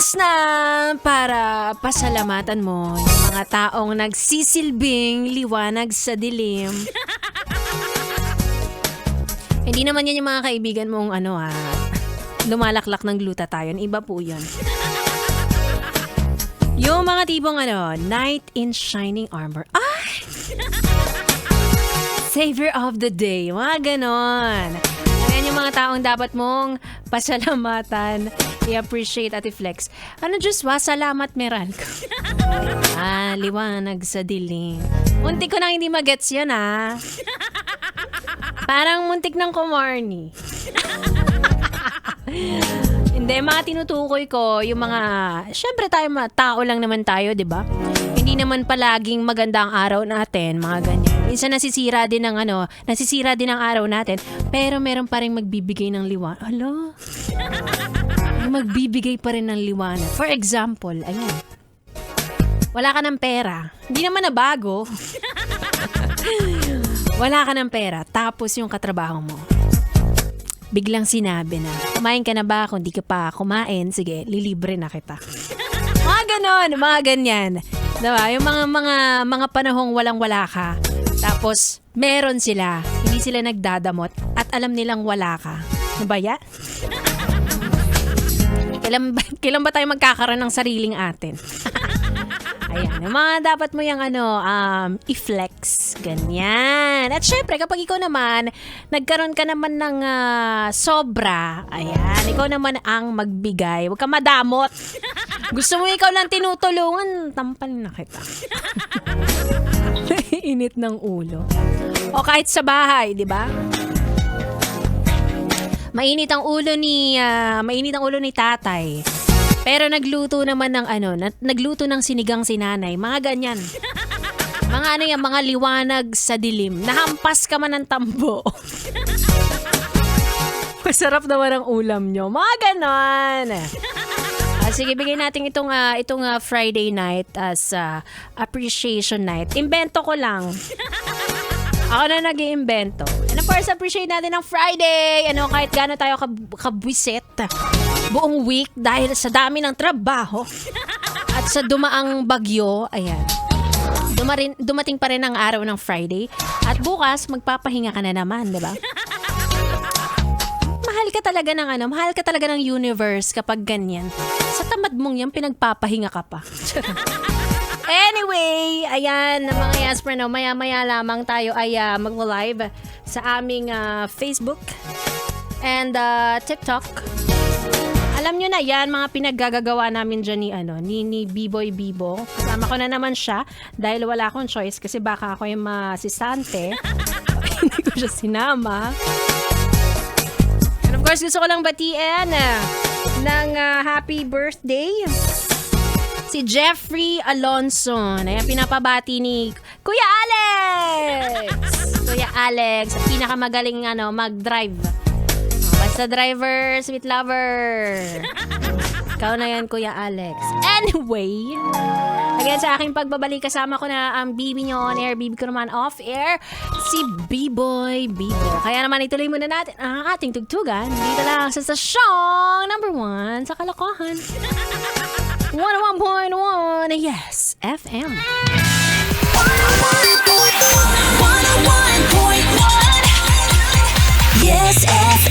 Oras na para pasalamatan mo yung mga taong nagsisilbing liwanag sa dilim. Hindi naman yan yung mga kaibigan mong lumalaklak ng glutathione. Iba po yun. Yung mga tipong knight in shining armor. Ay! Savior of the day. Mga ganon. Ayan yung mga taong dapat mong pasalamatan, i-appreciate at i-flex. Diyos wa, salamat meral ko. Liwanag sa dilim. Muntik ko nang hindi magets yan Parang muntik ng kumarni. Hindi, mga tinutukoy ko, yung mga, syempre tayo, tao lang naman tayo, di ba? Hindi naman palaging maganda ang araw natin, mga ganyan. Minsan nasisira din ang araw natin, pero meron pa rin magbibigay ng liwanag. Hala? Magbibigay pa rin ng liwanag. For example, ayan. Wala ka ng pera. Hindi naman na bago. Wala ka ng pera, tapos yung katrabaho mo. Biglang sinabi na, kumain ka na ba? Kung di ka pa kumain, sige, lilibre na kita. Mga ganon, mga ganyan. Diba? Yung mga panahong walang-wala ka. Tapos, meron sila. Hindi sila nagdadamot at alam nilang wala ka. Ano ba yan? Kailan ba tayo magkakaroon ng sariling atin? Ayan, yung mga dapat mo yung i-flex. Ganyan. At syempre, kapag ikaw naman, nagkaroon ka naman ng sobra, ayan, ikaw naman ang magbigay. Huwag ka madamot. Gusto mo ikaw lang tinutulungan, tampalin na kita. Init ng ulo. O kahit sa bahay, di ba? Mainit ang ulo ni tatay. Pero nagluto naman ng nagluto ng sinigang si nanay. Mga ganyan. Mga liwanag sa dilim. Nahampas ka man ng tambo. Masarap naman ang ulam nyo. Mga ganon. Sige, bigay natin itong Friday night as appreciation night. Invento ko lang. Ako na nag-iimbento. And of course, appreciate natin ang Friday. Kahit gaano tayo kabwisit buong week dahil sa dami ng trabaho at sa dumaang bagyo, ayan. Dumating pa rin ang araw ng Friday at bukas magpapahinga ka na naman, di ba? Mahal ka talaga ng universe kapag ganyan. Sa tamad mong yan, pinagpapahinga ka pa. Anyway, ayan, mga Yasper, maya-maya lamang tayo ay mag-live sa aming Facebook and TikTok. Alam nyo na yan, mga pinaggagawa namin dyan ni B-Boy Bibo. Kasama ko na naman siya dahil wala akong choice kasi baka ako yung masisante. Hindi ko siya sinama. And of course, gusto ko lang batiin ng happy birthday si Jeffrey Alonso. Ayan, pinapabati ni Kuya Alex! Kuya Alex, pinakamagaling mag-drive. Basta driver, sweet lover. Ikaw na yan, Kuya Alex. Anyway, again sa aking pagbabalik, kasama ko na ang bibi nyo on air, bibi ko naman off air, si B-Boy Bibo. Kaya naman ituloy muna natin ang ating tugtugan dito lang sa stasyong number 1 sa Kalokohan. 101.1 Yes FM. 101.1 Yes FM.